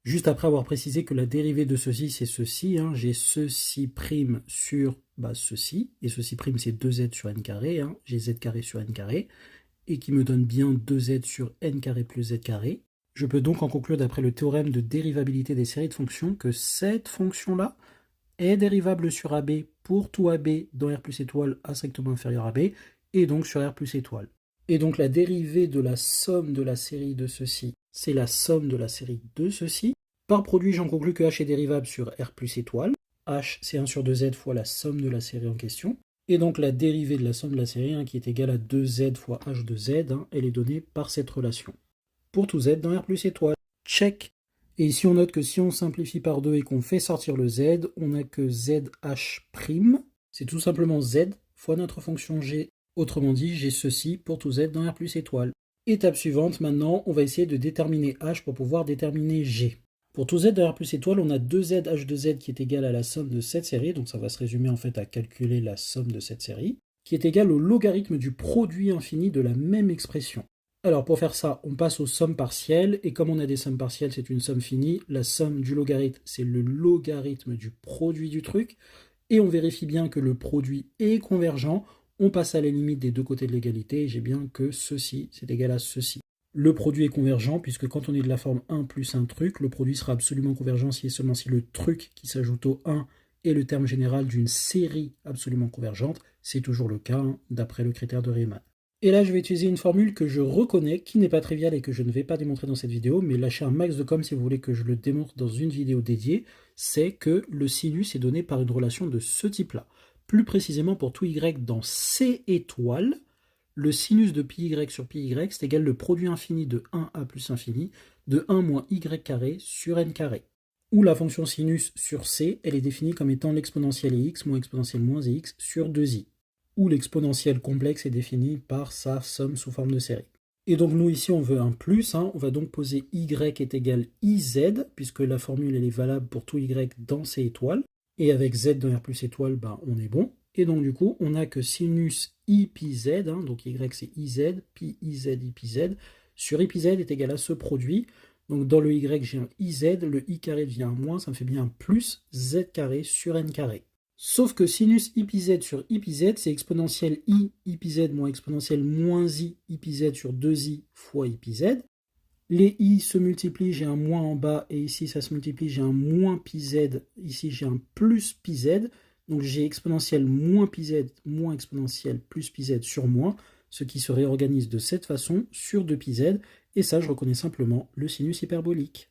Juste après avoir précisé que la dérivée de ceci, c'est ceci, hein, j'ai ceci prime sur ceci, et ceci prime, c'est 2z sur n carré, hein, j'ai z carré sur n carré, et qui me donne bien 2z sur n carré plus z carré. Je peux donc en conclure d'après le théorème de dérivabilité des séries de fonctions que cette fonction-là est dérivable sur AB pour tout AB dans R plus étoile A strictement inférieur à B, et donc sur R plus étoile. Et donc la dérivée de la somme de la série de ceci, c'est la somme de la série de ceci. Par produit, j'en conclus que H est dérivable sur R plus étoile. H, c'est 1 sur 2Z fois la somme de la série en question. Et donc la dérivée de la somme de la série, hein, qui est égale à 2Z fois H de Z, hein, elle est donnée par cette relation. Pour tout Z dans R plus étoile. Check. Et ici, on note que si on simplifie par 2 et qu'on fait sortir le Z, on n'a que ZH'. C'est tout simplement Z fois notre fonction G. Autrement dit, j'ai ceci pour tout Z dans R plus étoile. Étape suivante, maintenant, on va essayer de déterminer H pour pouvoir déterminer G. Pour tout Z dans R plus étoile, on a 2Z H de Z qui est égal à la somme de cette série, donc ça va se résumer en fait à calculer la somme de cette série, qui est égal au logarithme du produit infini de la même expression. Alors pour faire ça, on passe aux sommes partielles, et comme on a des sommes partielles, c'est une somme finie, la somme du logarithme, c'est le logarithme du produit du truc, et on vérifie bien que le produit est convergent, on passe à la limite des deux côtés de l'égalité, et j'ai bien que ceci, c'est égal à ceci. Le produit est convergent, puisque quand on est de la forme 1 plus un truc, le produit sera absolument convergent si et seulement si le truc qui s'ajoute au 1 est le terme général d'une série absolument convergente, c'est toujours le cas, hein, d'après le critère de Riemann. Et là, je vais utiliser une formule que je reconnais, qui n'est pas triviale et que je ne vais pas démontrer dans cette vidéo, mais lâchez un max de com si vous voulez que je le démontre dans une vidéo dédiée, c'est que le sinus est donné par une relation de ce type-là. Plus précisément, pour tout y dans C étoile, le sinus de pi y sur pi y, c'est égal le produit infini de 1a plus infini de 1 moins y carré sur n carré. Où la fonction sinus sur C, elle est définie comme étant l'exponentielle x moins exponentielle moins x sur 2i. Où l'exponentielle complexe est définie par sa somme sous forme de série. Et donc nous ici on veut un plus, hein, on va donc poser y est égal iz, puisque la formule elle est valable pour tout y dans C étoile, et avec z dans R plus étoile, on est bon. Et donc du coup on n'a que sinus i pi z, hein, donc y c'est iz, pi iz i pi z, sur i pi z est égal à ce produit. Donc dans le y j'ai un iz, le i carré devient un moins, ça me fait bien un plus z carré sur n carré. Sauf que sinus i pi z sur i pi z, c'est exponentielle i pi z moins exponentielle moins i pi z sur 2i fois i pi z. Les i se multiplient, j'ai un moins en bas, et ici ça se multiplie, j'ai un moins pi z, ici j'ai un plus pi z. Donc j'ai exponentielle moins pi z moins exponentielle plus pi z sur moins, ce qui se réorganise de cette façon sur 2 pi z, et ça je reconnais simplement le sinus hyperbolique.